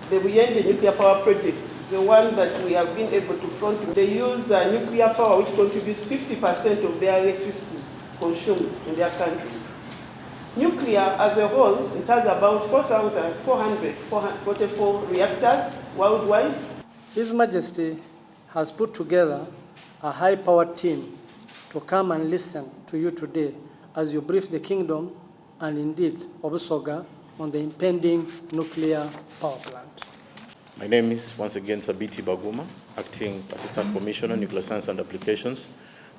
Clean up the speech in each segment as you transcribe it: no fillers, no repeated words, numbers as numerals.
the Buyende nuclear power project, the one that we have been able to front, they use nuclear power which contributes 50% of their electricity consumed in their countries. Nuclear as a whole, it has about 4,444 reactors worldwide. His Majesty has put together a high-powered team to come and listen to you today as you brief the Kingdom and indeed of Busoga on the impending nuclear power plant. My name is once again Sabiti Baguma, Acting Assistant Commissioner, Nuclear Science and Applications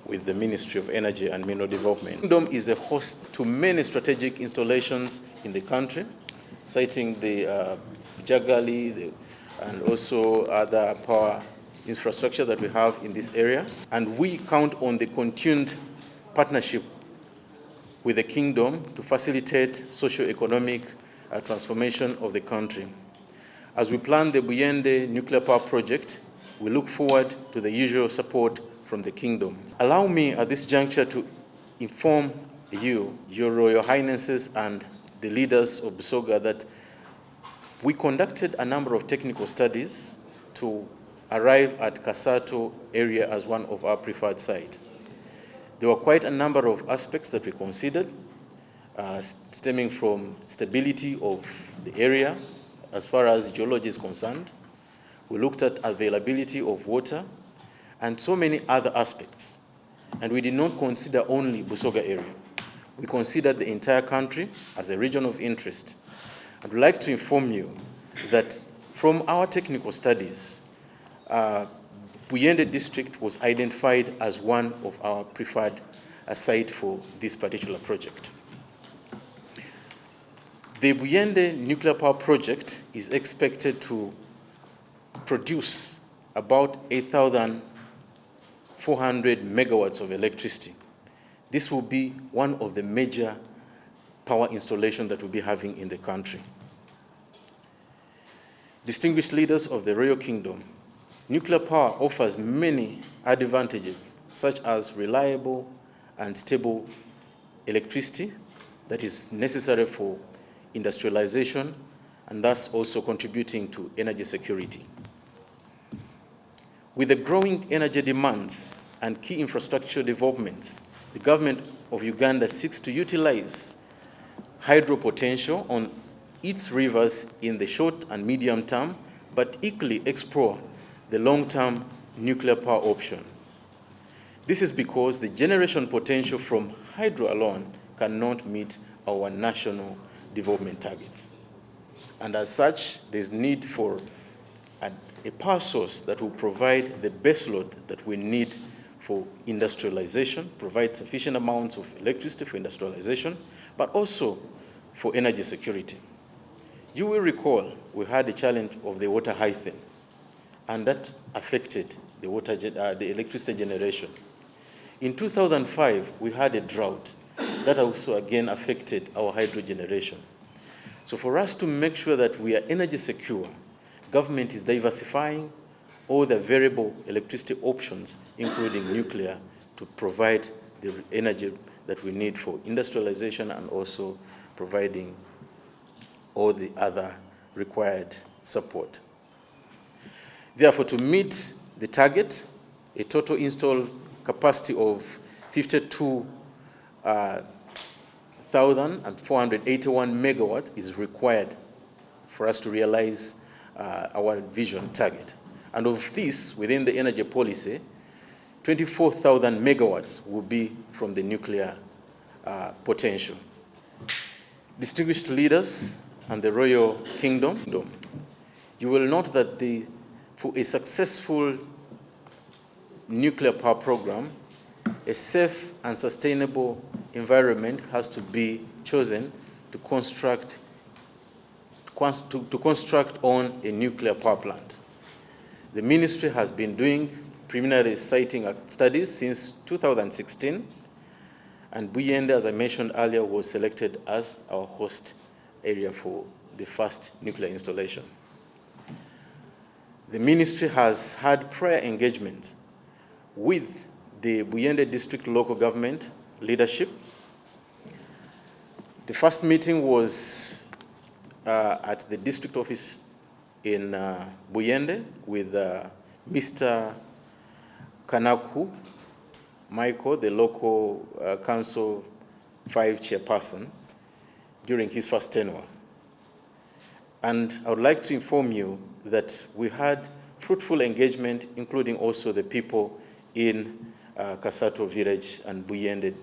with the Ministry of Energy and Mineral Development. The Kingdom is a host to many strategic installations in the country, citing the Jagali and also other power infrastructure that we have in this area. And we count on the continued partnership with the Kingdom to facilitate socio-economic transformation of the country. As we plan the Buyende nuclear power project, we look forward to the usual support from the Kingdom. Allow me at this juncture to inform you, Your Royal Highnesses and the leaders of Busoga, that we conducted a number of technical studies to arrive at Kasato area as one of our preferred sites. There were quite a number of aspects that we considered, stemming from stability of the area as far as geology is concerned. We looked at availability of water and so many other aspects. And we did not consider only Busoga area. We considered the entire country as a region of interest. I'd like to inform you that from our technical studies, Buyende District was identified as one of our preferred site for this particular project. The Buyende nuclear power project is expected to produce about 8,400 megawatts of electricity. This will be one of the major power installations that we'll be having in the country. Distinguished leaders of the Royal Kingdom, nuclear power offers many advantages, such as reliable and stable electricity that is necessary for industrialization and thus also contributing to energy security. With the growing energy demands and key infrastructure developments, the government of Uganda seeks to utilize hydro potential on its rivers in the short and medium term, but equally explore the long-term nuclear power option. This is because the generation potential from hydro alone cannot meet our national development targets. And as such, there's need for a power source that will provide the base load that we need for industrialization, provide sufficient amounts of electricity for industrialization, but also for energy security. You will recall we had a challenge of the water hygiene, and that affected the electricity generation. In 2005, we had a drought that also again affected our hydro generation. So for us to make sure that we are energy secure, government is diversifying all the variable electricity options, including nuclear, to provide the energy that we need for industrialization and also providing all the other required support. Therefore, to meet the target, a total installed capacity of 52,481 megawatts is required for us to realize our vision target. And of this, within the energy policy, 24,000 megawatts will be from the nuclear potential. Distinguished leaders and the Royal Kingdom, you will note that for a successful nuclear power program, a safe and sustainable environment has to be chosen to construct on a nuclear power plant. The ministry has been doing preliminary siting studies since 2016, and Buyende, as I mentioned earlier, was selected as our host area for the first nuclear installation. The ministry has had prior engagement with the Buyende District local government leadership. The first meeting was at the district office in Buyende with Mr. Kanaku Michael, the local Council 5 chairperson, during his first tenure. And I would like to inform you that we had fruitful engagement, including also the people in Kasato village and Buyende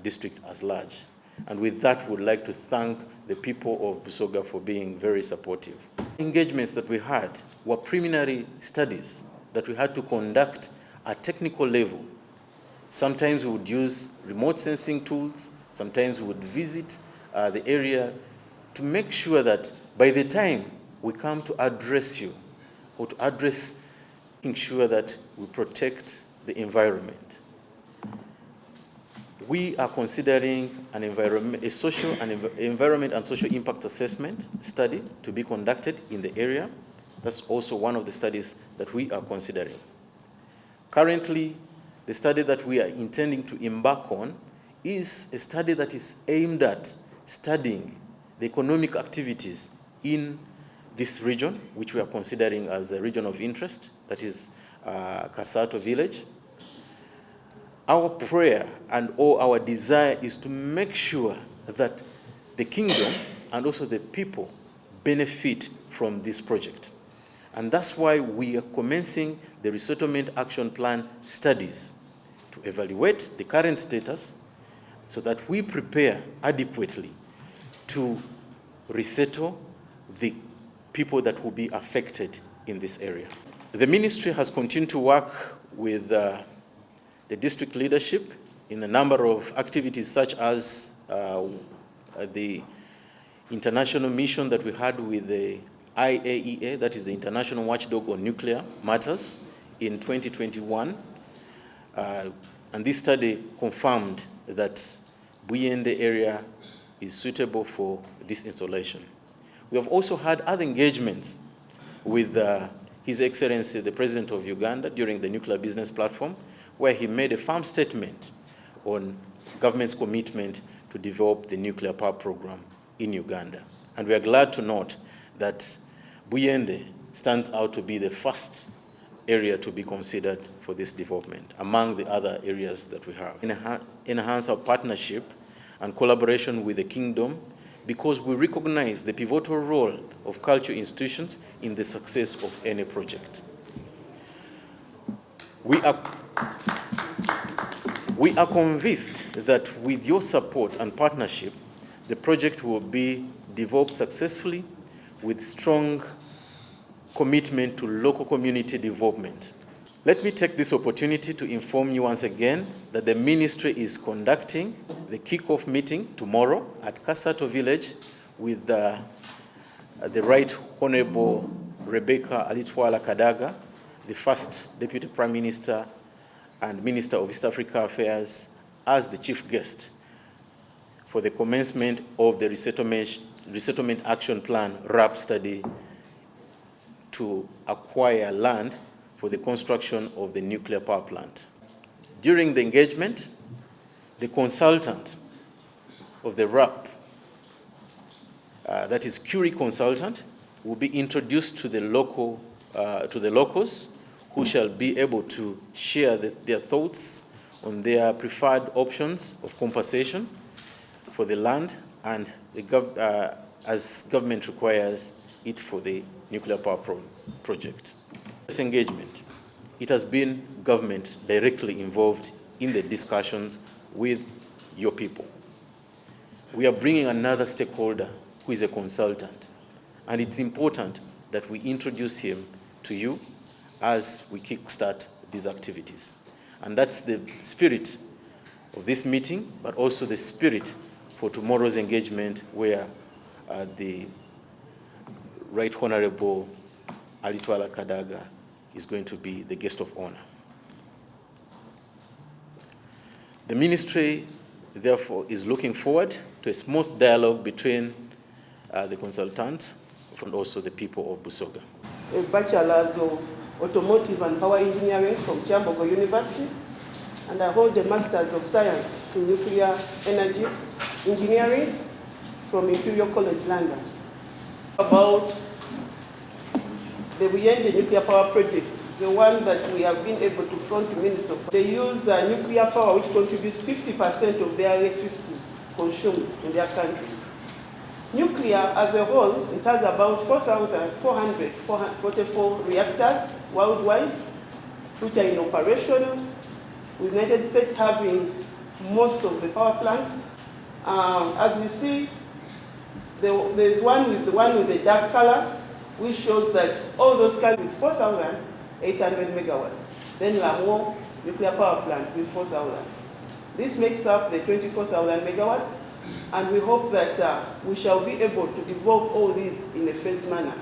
district as large. And with that, we would like to thank the people of Busoga for being very supportive. Engagements that we had were preliminary studies that we had to conduct at technical level. Sometimes we would use remote sensing tools, sometimes we would visit the area to make sure that by the time we come to address you, or to address, making sure that we protect the environment. We are considering a social and environment and social impact assessment study to be conducted in the area. That's also one of the studies that we are considering. Currently, the study that we are intending to embark on is a study that is aimed at studying the economic activities in this region, which we are considering as a region of interest, that is Kasato village. Our prayer and our desire is to make sure that the kingdom and also the people benefit from this project. And that's why we are commencing the Resettlement Action Plan studies to evaluate the current status so that we prepare adequately to resettle the people that will be affected in this area. The ministry has continued to work with the district leadership in a number of activities, such as the international mission that we had with the IAEA, that is the International Watchdog on Nuclear Matters, in 2021. And this study confirmed that Buyende area is suitable for this installation. We have also had other engagements with His Excellency, the President of Uganda, during the Nuclear Business Platform, where he made a firm statement on government's commitment to develop the nuclear power program in Uganda. And we are glad to note that Buyende stands out to be the first area to be considered for this development, among the other areas that we have. Enhance our partnership and collaboration with the kingdom, because we recognize the pivotal role of cultural institutions in the success of any project. We are convinced that with your support and partnership, the project will be developed successfully with strong commitment to local community development. Let me take this opportunity to inform you once again that the ministry is conducting the kickoff meeting tomorrow at Kasato village with the Right Honorable Rebecca Alitwala Kadaga, the first Deputy Prime Minister and Minister of East Africa Affairs, as the chief guest for the commencement of the Resettlement Action Plan RAP study to acquire land for the construction of the nuclear power plant. During the engagement, the consultant of the RAP, that is Curie consultant, will be introduced to the locals, who shall be able to share their thoughts on their preferred options of compensation for the land and as government requires it for the nuclear power project. This engagement, it has been government directly involved in the discussions with your people. We are bringing another stakeholder who is a consultant, and it's important that we introduce him to you as we kickstart these activities. And that's the spirit of this meeting, but also the spirit for tomorrow's engagement, where the Right Honorable Alitwala Kadaga is going to be the guest of honor. The ministry, therefore, is looking forward to a smooth dialogue between the consultant and also the people of Busoga. A bachelor's of automotive and power engineering from Kyabazinga University, and I hold a master's of science in nuclear energy engineering from Imperial College London. About the Buyende nuclear power project, the one that we have been able to front to Minister of. They use nuclear power which contributes 50% of their electricity consumed in their countries. Nuclear as a whole, it has about 4,444 reactors worldwide, which are in operation, with the United States having most of the power plants. As you see, there's one with the dark color, which shows that all those countries with 4,800 megawatts. Then Lamo nuclear power plant with 4,000. This makes up the 24,000 megawatts, and we hope that we shall be able to develop all these in a phased manner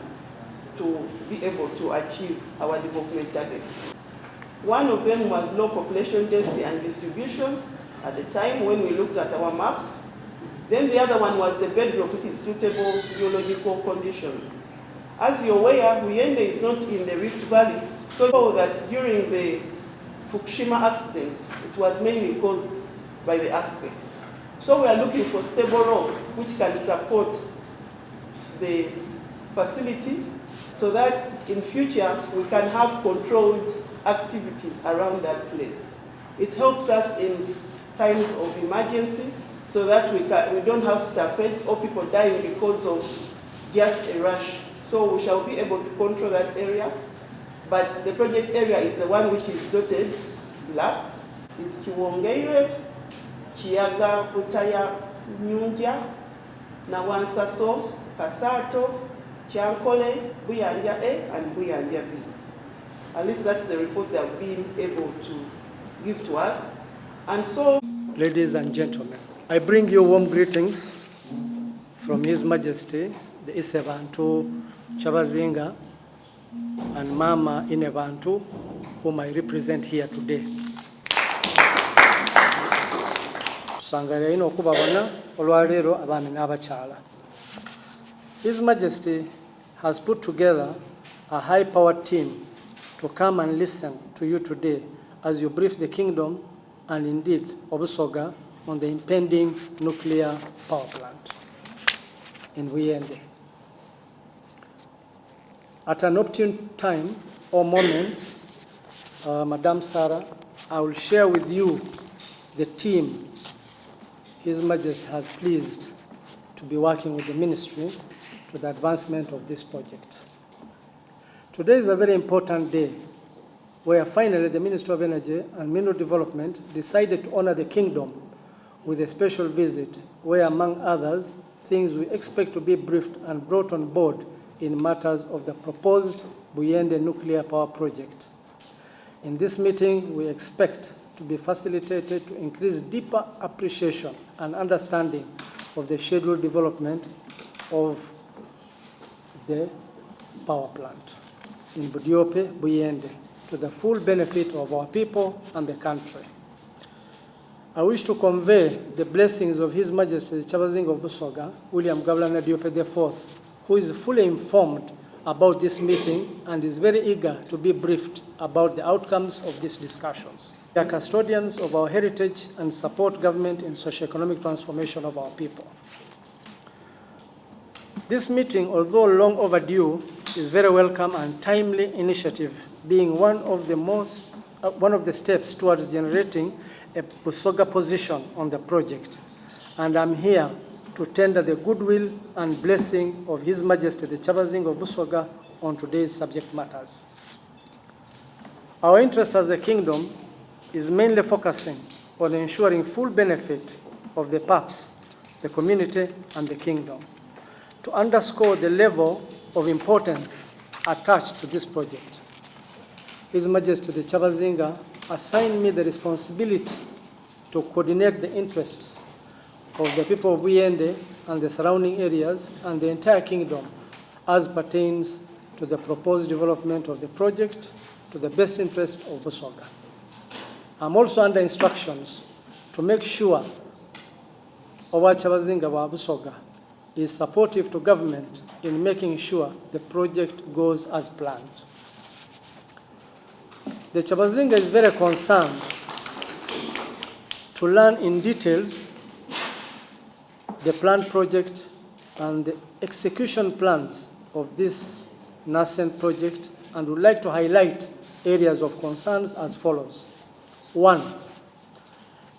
to be able to achieve our development target. One of them was low population density and distribution at the time when we looked at our maps. Then the other one was the bedrock, which is suitable geological conditions. As you're aware, Buyende is not in the Rift Valley, so that during the Fukushima accident, it was mainly caused by the earthquake. So we are looking for stable rocks which can support the facility so that in future we can have controlled activities around that place. It helps us in times of emergency so that we don't have stampeds or people dying because of just a rush. So we shall be able to control that area. But the project area is the one which is dotted black. It's Kiwongeire, Kiyaga, Utaya, Nyunja, Nawansaso, Kasato, Kyankole, Buyanja A, and Buyanja B. At least that's the report they have been able to give to us. And so, ladies and gentlemen, I bring you warm greetings from His Majesty, the Isebantu Kyabazinga and Mama Inebantu, whom I represent here today. His Majesty has put together a high-powered team to come and listen to you today as you brief the kingdom and indeed of Busoga on the impending nuclear power plant in Buyende. At an opportune time or moment, Madam Sarah, I will share with you the team His Majesty has pleased to be working with the ministry to the advancement of this project. Today is a very important day where finally the Ministry of Energy and Mineral Development decided to honor the kingdom with a special visit where, among others, things we expect to be briefed and brought on board in matters of the proposed Buyende nuclear power project. In this meeting, we expect to be facilitated to increase deeper appreciation and understanding of the scheduled development of the power plant in Budiope, Buyende, to the full benefit of our people and the country. I wish to convey the blessings of His Majesty Kyabazinga of Busoga, William Gavana Diop IV, who is fully informed about this meeting and is very eager to be briefed about the outcomes of these discussions. We are custodians of our heritage and support government in socio-economic transformation of our people. This meeting, although long overdue, is very welcome and timely initiative, being one of the steps towards generating a Busoga position on the project. And I'm here to tender the goodwill and blessing of His Majesty the Kyabazinga of Busoga on today's subject matters. Our interest as a kingdom is mainly focusing on ensuring full benefit of the PAPs, the community, and the kingdom. To underscore the level of importance attached to this project, His Majesty the Kyabazinga assigned me the responsibility to coordinate the interests of the people of Buyende and the surrounding areas and the entire kingdom as pertains to the proposed development of the project to the best interest of Busoga. I'm also under instructions to make sure our Kyabazinga of Busoga is supportive to government in making sure the project goes as planned. The Kyabazinga is very concerned to learn in details the planned project and the execution plans of this nascent project and would like to highlight areas of concerns as follows. 1.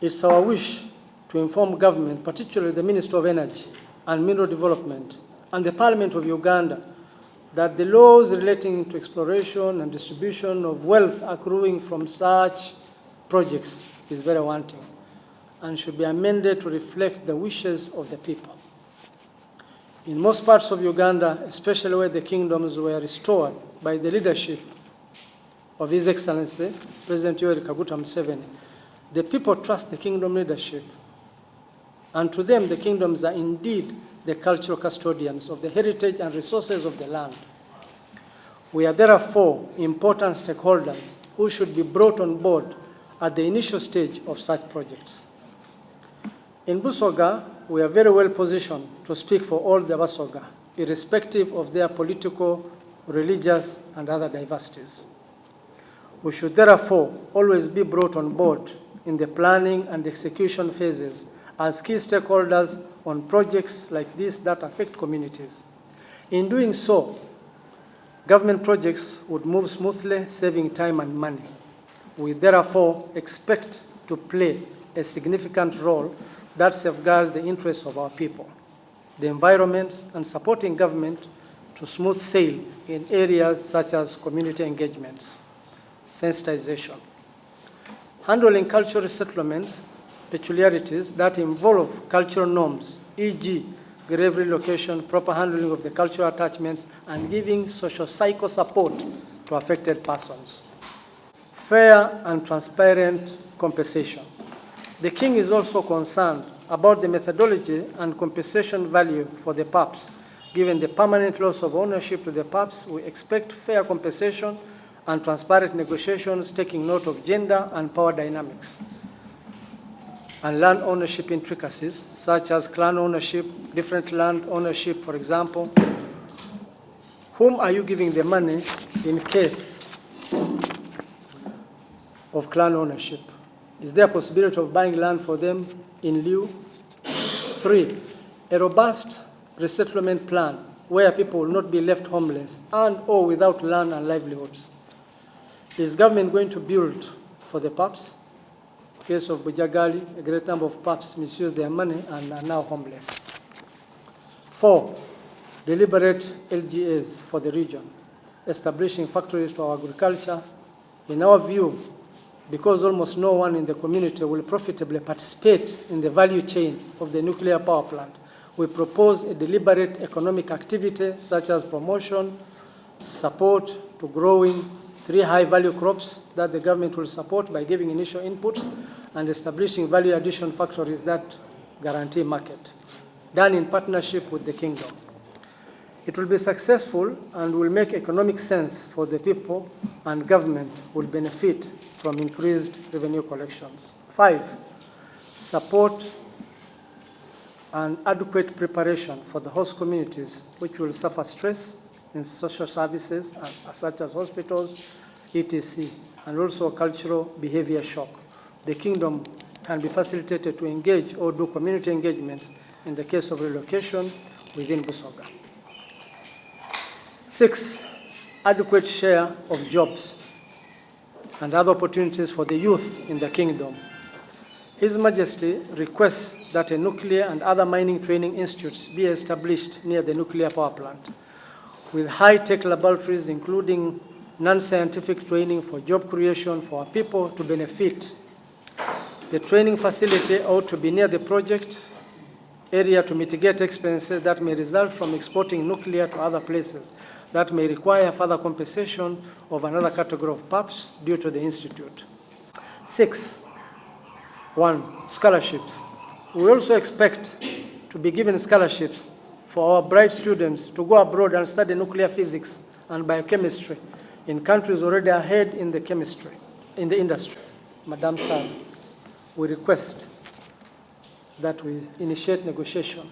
It's our wish to inform government, particularly the Ministry of Energy and Mineral Development and the Parliament of Uganda, that the laws relating to exploration and distribution of wealth accruing from such projects is very wanting and should be amended to reflect the wishes of the people. In most parts of Uganda, especially where the kingdoms were restored by the leadership of His Excellency, President Yoweri Kaguta Museveni, the people trust the kingdom leadership, and to them the kingdoms are indeed the cultural custodians of the heritage and resources of the land. We are therefore important stakeholders who should be brought on board at the initial stage of such projects. In Busoga, we are very well positioned to speak for all the Busoga, irrespective of their political, religious, and other diversities. We should therefore always be brought on board in the planning and execution phases as key stakeholders on projects like this that affect communities. In doing so, government projects would move smoothly, saving time and money. We therefore expect to play a significant role that safeguards the interests of our people, the environment, and supporting government to smooth sail in areas such as community engagements, sensitization, handling cultural settlements, peculiarities that involve cultural norms, e.g., grave relocation, proper handling of the cultural attachments, and giving socio-psycho support to affected persons. Fair and transparent compensation. The King is also concerned about the methodology and compensation value for the PAPs. Given the permanent loss of ownership to the PAPs, we expect fair compensation and transparent negotiations taking note of gender and power dynamics and land ownership intricacies, such as clan ownership, different land ownership, for example. Whom are you giving the money in case of clan ownership? Is there a possibility of buying land for them in lieu? 3, a robust resettlement plan where people will not be left homeless and or without land and livelihoods. Is government going to build for the PAPs? In the case of Bujagali, a great number of PAPs misuse their money and are now homeless. 4, deliberate LGAs for the region, establishing factories to our agriculture. In our view, because almost no one in the community will profitably participate in the value chain of the nuclear power plant, we propose a deliberate economic activity such as promotion, support to growing 3 high-value crops that the government will support by giving initial inputs and establishing value addition factories that guarantee market, done in partnership with the kingdom. It will be successful and will make economic sense for the people, and government will benefit from increased revenue collections. 5, support and adequate preparation for the host communities which will suffer stress in social services such as hospitals, etc., and also cultural behavior shock. The kingdom can be facilitated to engage or do community engagements in the case of relocation within Busoga. 6, adequate share of jobs and other opportunities for the youth in the kingdom. His Majesty requests that a nuclear and other mining training institutes be established near the nuclear power plant, with high-tech laboratories including non-scientific training for job creation for our people to benefit. The training facility ought to be near the project area to mitigate expenses that may result from exporting nuclear to other places that may require further compensation of another category of PAPs due to the institute. 6, 1, scholarships. We also expect to be given scholarships for our bright students to go abroad and study nuclear physics and biochemistry in countries already ahead in the industry. Madam Sir, we request that we initiate negotiation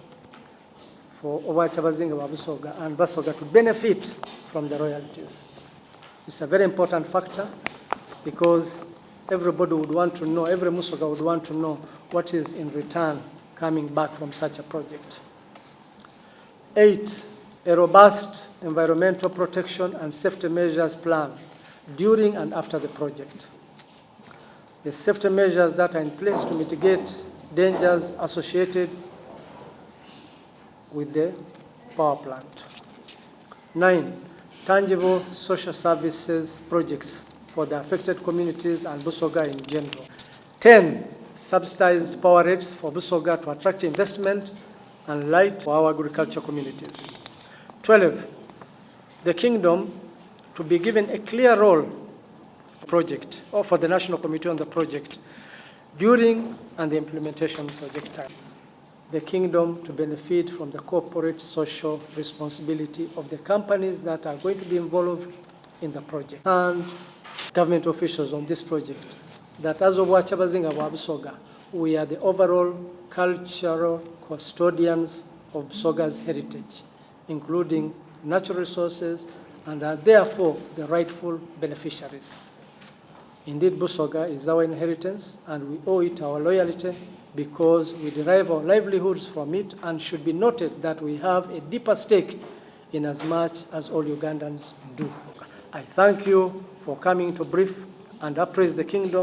for Kyabazinga of Busoga and Busoga to benefit from the royalties. It's a very important factor because everybody would want to know, every Busoga would want to know what is in return coming back from such a project. 8, a robust environmental protection and safety measures plan during and after the project. The safety measures that are in place to mitigate dangers associated with the power plant. 9, tangible social services projects for the affected communities and Busoga in general. 10, subsidized power rates for Busoga to attract investment and light for our agricultural communities. 12, the Kingdom to be given a clear role project or for the National Committee on the project during and the implementation project time. The Kingdom to benefit from the corporate social responsibility of the companies that are going to be involved in the project. And government officials on this project, that as of Kyabazinga of Busoga, we are the overall cultural custodians of Busoga's heritage, including natural resources, and are therefore the rightful beneficiaries. Indeed, Busoga is our inheritance, and we owe it our loyalty because we derive our livelihoods from it, and should be noted that we have a deeper stake in as much as all Ugandans do. I thank you for coming to brief and appraise the Kingdom